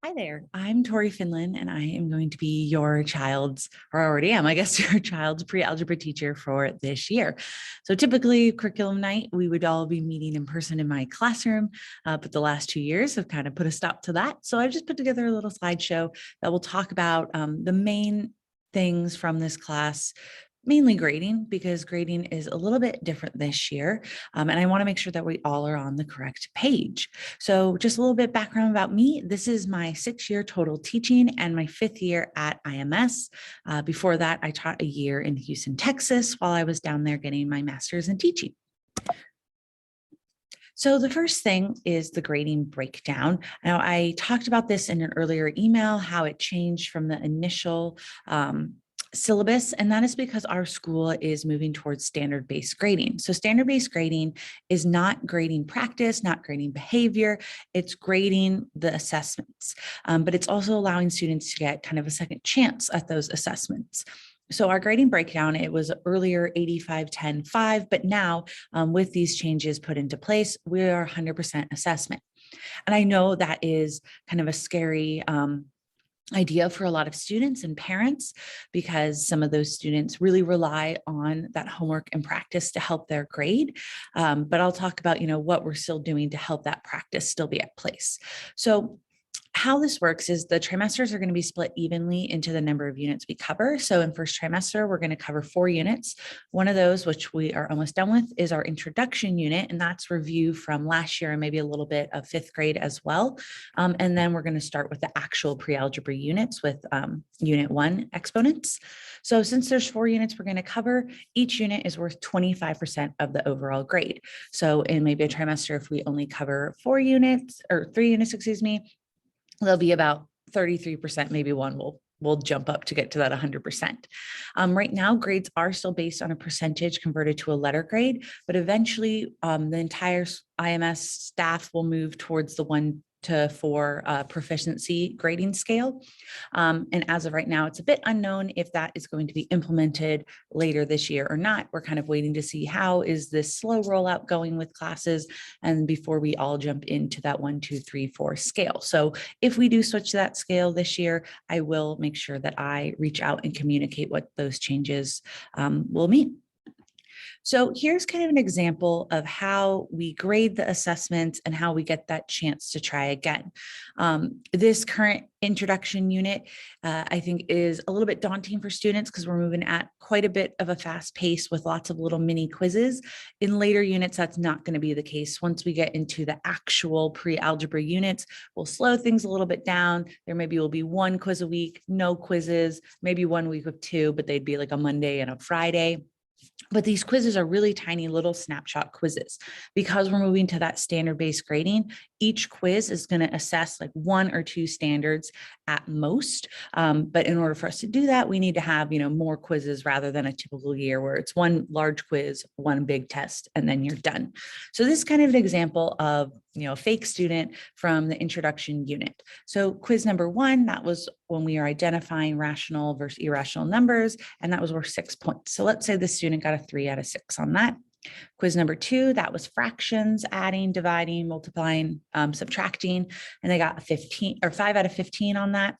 Hi there, I'm Tori Finlon, and I am going to be your child's, or already am, I guess, your child's pre-algebra teacher for this year. So typically curriculum night, we would all be meeting in person in my classroom, but the last 2 years have kind of put a stop to that. So I've just put together a little slideshow that will talk about the main things from this class, mainly grading, because grading is a little bit different this year. And I want to make sure that we all are on the correct page. So just a little bit background about me. This is my 6-year total teaching and my 5th year at IMS. Before that, I taught a year in Houston, Texas, while I was down there getting my master's in teaching. So the first thing is the grading breakdown. Now, I talked about this in an earlier email, how it changed from the initial syllabus, and that is because our school is moving towards standard-based grading. So standard-based grading is not grading practice, not grading behavior, it's grading the assessments, but it's also allowing students to get kind of a second chance at those assessments. So our grading breakdown, it was earlier 85, 10, 5, but now with these changes put into place, we are 100% assessment. And I know that is kind of a scary idea for a lot of students and parents, because some of those students really rely on that homework and practice to help their grade. But I'll talk about, what we're still doing to help that practice still be at place. So how this works is the trimesters are going to be split evenly into the number of units we cover. So in first trimester, we're going to cover 4 units. One of those, which we are almost done with, is our introduction unit, and that's review from last year and maybe a little bit of 5th grade as well. And then we're going to start with the actual pre-algebra units with unit 1 exponents. So since there's 4 units we're going to cover, each unit is worth 25% of the overall grade. So in maybe a trimester, if we only cover 4 units or 3 units, there'll be about 33%, maybe one will jump up to get to that 100%. Right now, grades are still based on a percentage converted to a letter grade, but eventually the entire IMS staff will move towards the 1 to 4 proficiency grading scale. And as of right now, it's a bit unknown if that is going to be implemented later this year or not. We're kind of waiting to see how is this slow rollout going with classes, and before we all jump into that 1, 2, 3, 4 scale. So if we do switch to that scale this year, I will make sure that I reach out and communicate what those changes will mean. So here's kind of an example of how we grade the assessments and how we get that chance to try again. This current introduction unit, I think, is a little bit daunting for students because we're moving at quite a bit of a fast pace with lots of little mini quizzes. In later units, that's not going to be the case. Once we get into the actual pre-algebra units, we'll slow things a little bit down. There maybe will be 1 quiz a week, no quizzes, maybe 1 week of 2, but they'd be like a Monday and a Friday. But these quizzes are really tiny little snapshot quizzes. Because we're moving to that standard-based grading, each quiz is going to assess like 1 or 2 standards at most. But in order for us to do that, we need to have, more quizzes rather than a typical year where it's 1 large quiz, 1 big test, and then you're done. So this is kind of an example of, a fake student from the introduction unit. So quiz number 1, that was when we are identifying rational versus irrational numbers, and that was worth 6 points. So let's say the student got a 3 out of 6 on that. Quiz number 2, that was fractions, adding, dividing, multiplying, subtracting, and they got a 15 or 5 out of 15 on that.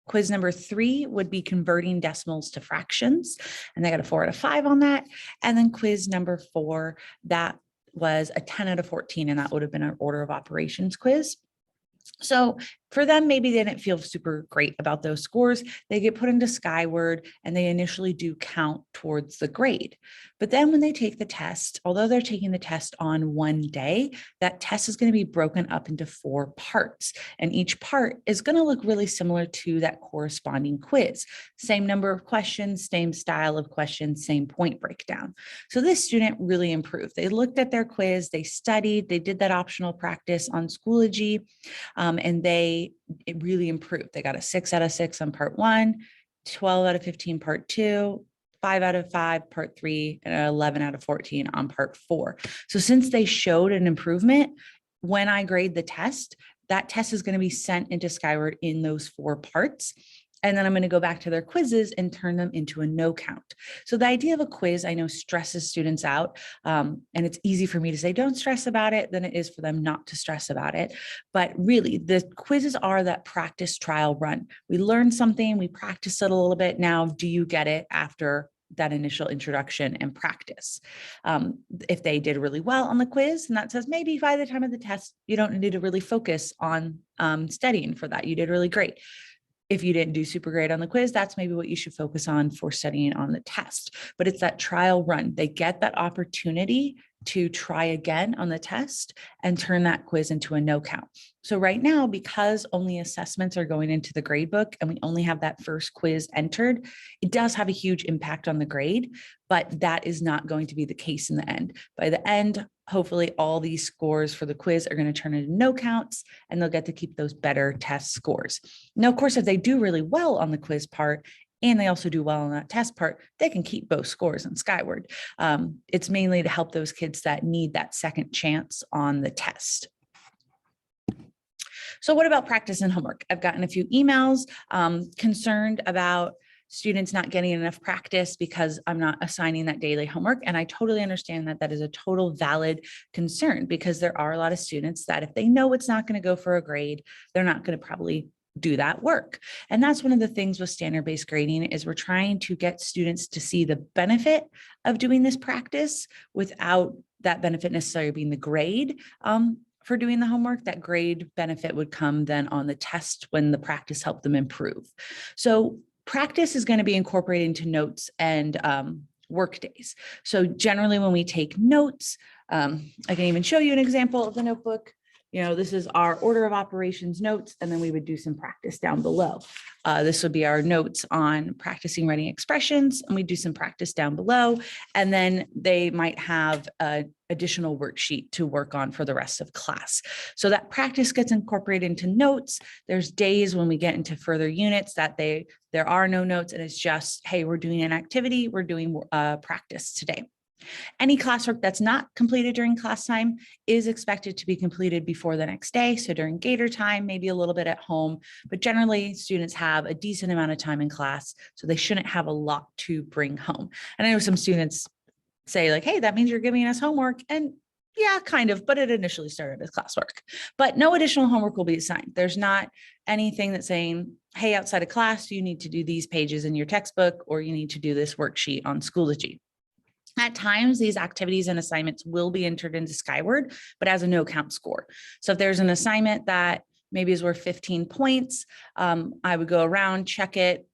Quiz number 3 would be converting decimals to fractions, and they got a 4 out of 5 on that. And then quiz number 4, that was a 10 out of 14, and that would have been an order of operations quiz. So for them, maybe they didn't feel super great about those scores. They get put into Skyward and they initially do count towards the grade. But then when they take the test, although they're taking the test on 1 day, that test is going to be broken up into 4 parts. And each part is going to look really similar to that corresponding quiz. Same number of questions, same style of questions, same point breakdown. So this student really improved. They looked at their quiz, they studied, they did that optional practice on Schoology, and it really improved. They got a 6 out of 6 on part 1, 12 out of 15 part 2, 5 out of 5 part 3, and 11 out of 14 on part 4. So since they showed an improvement, when I grade the test, that test is going to be sent into Skyward in those 4 parts. And then I'm going to go back to their quizzes and turn them into a no count. So the idea of a quiz, I know, stresses students out. And it's easy for me to say, don't stress about it, than it is for them not to stress about it. But really, the quizzes are that practice, trial, run. We learn something, we practice it a little bit. Now, do you get it after that initial introduction and practice? If they did really well on the quiz, and that says maybe by the time of the test, you don't need to really focus on studying for that. You did really great. If you didn't do super great on the quiz, that's maybe what you should focus on for studying on the test. But it's that trial run. They get that opportunity to try again on the test and turn that quiz into a no count. So right now, because only assessments are going into the grade book and we only have that first quiz entered, it does have a huge impact on the grade, but that is not going to be the case in the end. By the end, hopefully all these scores for the quiz are going to turn into no counts and they'll get to keep those better test scores. Now, of course, if they do really well on the quiz part, and they also do well on that test part, they can keep both scores on Skyward. It's mainly to help those kids that need that second chance on the test. So what about practice and homework? I've gotten a few emails concerned about students not getting enough practice because I'm not assigning that daily homework. And I totally understand that that is a total valid concern, because there are a lot of students that if they know it's not going to go for a grade, they're not going to probably do that work. And that's one of the things with standard-based grading is we're trying to get students to see the benefit of doing this practice without that benefit necessarily being the grade for doing the homework. That grade benefit would come then on the test when the practice helped them improve. So practice is going to be incorporated into notes and work days. So generally when we take notes, I can even show you an example of the notebook. You know, this is our order of operations notes, and then we would do some practice down below. This would be our notes on practicing writing expressions, and we do some practice down below. And then they might have an additional worksheet to work on for the rest of class. So that practice gets incorporated into notes. There's days when we get into further units that there are no notes, and it's just, hey, we're doing an activity, we're doing practice today. Any classwork that's not completed during class time is expected to be completed before the next day. So during Gator time, maybe a little bit at home, but generally students have a decent amount of time in class, so they shouldn't have a lot to bring home. And I know some students say like, hey, that means you're giving us homework. And yeah, kind of, but it initially started as classwork. But no additional homework will be assigned. There's not anything that's saying, hey, outside of class, you need to do these pages in your textbook, or you need to do this worksheet on Schoology. At times, these activities and assignments will be entered into Skyward, but as a no count score. So if there's an assignment that maybe is worth 15 points, I would go around, check it,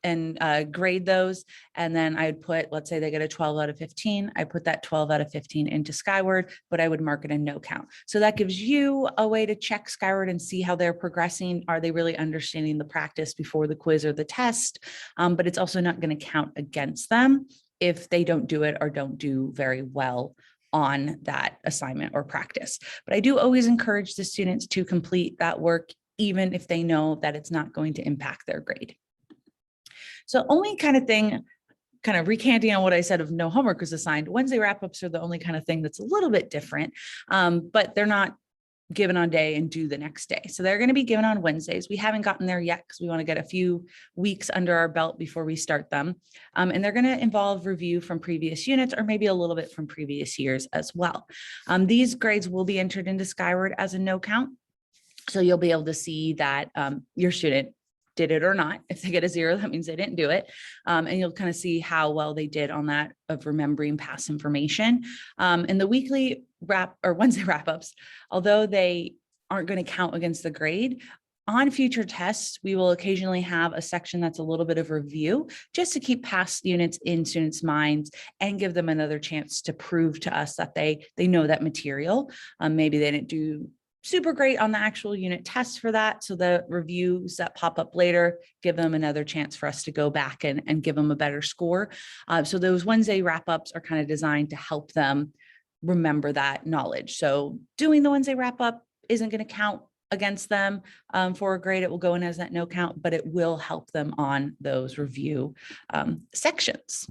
and grade those. And then I would put, let's say they get a 12 out of 15. I put that 12 out of 15 into Skyward, but I would mark it a no count. So that gives you a way to check Skyward and see how they're progressing. Are they really understanding the practice before the quiz or the test? But it's also not going to count against them if they don't do it or don't do very well on that assignment or practice. But I do always encourage the students to complete that work, even if they know that it's not going to impact their grade. So only kind of recanting on what I said of no homework was assigned, Wednesday wrap-ups are the only kind of thing that's a little bit different, but they're not given on day and due the next day. So they're going to be given on Wednesdays. We haven't gotten there yet because we want to get a few weeks under our belt before we start them. And they're going to involve review from previous units or maybe a little bit from previous years as well. These grades will be entered into Skyward as a no count. So you'll be able to see that your student did it or not. If they get a 0, that means they didn't do it. And you'll kind of see how well they did on that of remembering past information. In the weekly Wednesday wrap-ups, although they aren't going to count against the grade, on future tests, we will occasionally have a section that's a little bit of review just to keep past units in students' minds and give them another chance to prove to us that they know that material. Maybe they didn't do super great on the actual unit test for that. So the reviews that pop up later give them another chance for us to go back and give them a better score. So those Wednesday wrap-ups are kind of designed to help them remember that knowledge. So doing the Wednesday wrap-up isn't going to count against them for a grade. It will go in as that no count, but it will help them on those review sections.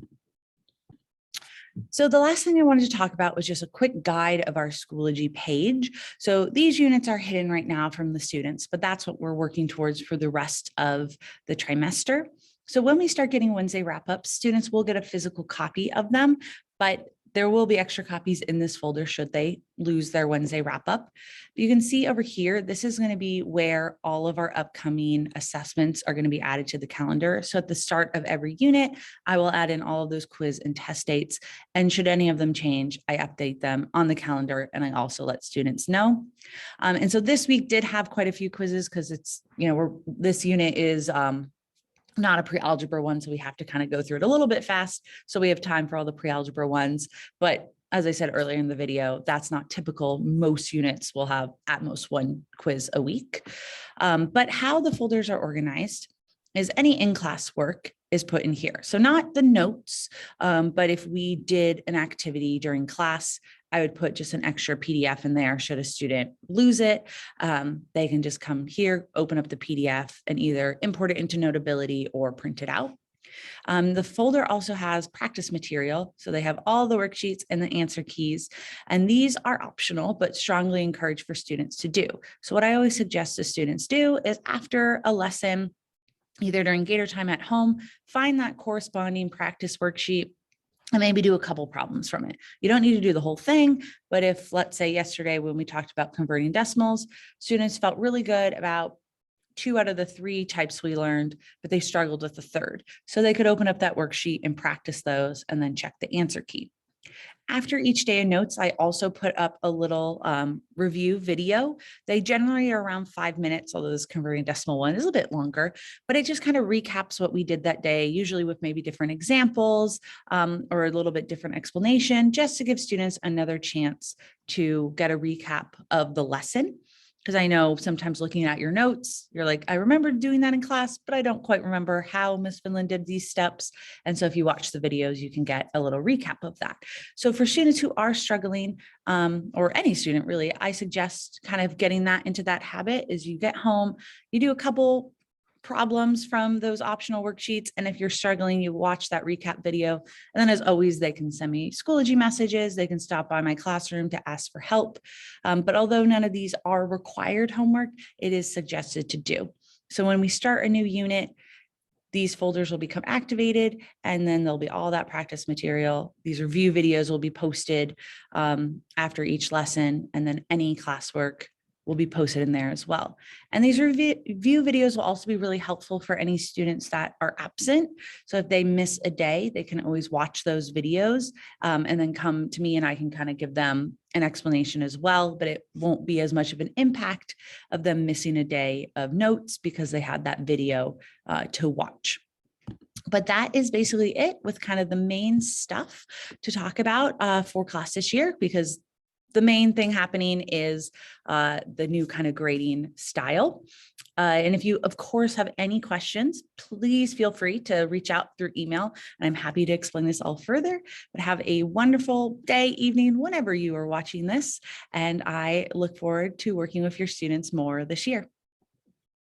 So the last thing I wanted to talk about was just a quick guide of our Schoology page. So these units are hidden right now from the students, but that's what we're working towards for the rest of the trimester. So when we start getting Wednesday wrap-ups, students will get a physical copy of them, but there will be extra copies in this folder should they lose their Wednesday wrap-up. You can see over here, this is going to be where all of our upcoming assessments are going to be added to the calendar. So at the start of every unit, I will add in all of those quiz and test dates. And should any of them change, I update them on the calendar, and I also let students know. And so this week did have quite a few quizzes because it's, this unit is not a pre-algebra one, so we have to kind of go through it a little bit fast. So we have time for all the pre-algebra ones. But as I said earlier in the video, that's not typical. Most units will have at most one quiz a week. But how the folders are organized is any in-class work is put in here. So not the notes, but if we did an activity during class, I would put just an extra PDF in there. Should a student lose it, they can just come here, open up the PDF and either import it into Notability or print it out. The folder also has practice material. So they have all the worksheets and the answer keys. And these are optional, but strongly encouraged for students to do. So what I always suggest the students do is after a lesson, either during Gator time at home, find that corresponding practice worksheet and maybe do a couple problems from it. You don't need to do the whole thing, but if, let's say yesterday when we talked about converting decimals, students felt really good about 2 out of the 3 types we learned, but they struggled with the third. So they could open up that worksheet and practice those and then check the answer key. After each day of notes, I also put up a little review video. They generally are around 5 minutes, although this converting decimal one is a bit longer, but it just kind of recaps what we did that day, usually with maybe different examples or a little bit different explanation, just to give students another chance to get a recap of the lesson. Because I know sometimes looking at your notes, you're like, I remember doing that in class, but I don't quite remember how Ms. Finlon did these steps. And so if you watch the videos, you can get a little recap of that. So for students who are struggling, or any student really, I suggest kind of getting that into that habit is you get home, you do a couple problems from those optional worksheets. And if you're struggling, you watch that recap video. And then as always, they can send me Schoology messages. They can stop by my classroom to ask for help. But although none of these are required homework, it is suggested to do. So when we start a new unit, these folders will become activated, and then there'll be all that practice material. These review videos will be posted after each lesson, and then any classwork will be posted in there as well. And these review videos will also be really helpful for any students that are absent. So if they miss a day, they can always watch those videos and then come to me and I can kind of give them an explanation as well, but it won't be as much of an impact of them missing a day of notes because they had that video to watch. But that is basically it with kind of the main stuff to talk about for class this year, because the main thing happening is the new kind of grading style. And if you, of course, have any questions, please feel free to reach out through email. And I'm happy to explain this all further. But have a wonderful day, evening, whenever you are watching this. And I look forward to working with your students more this year.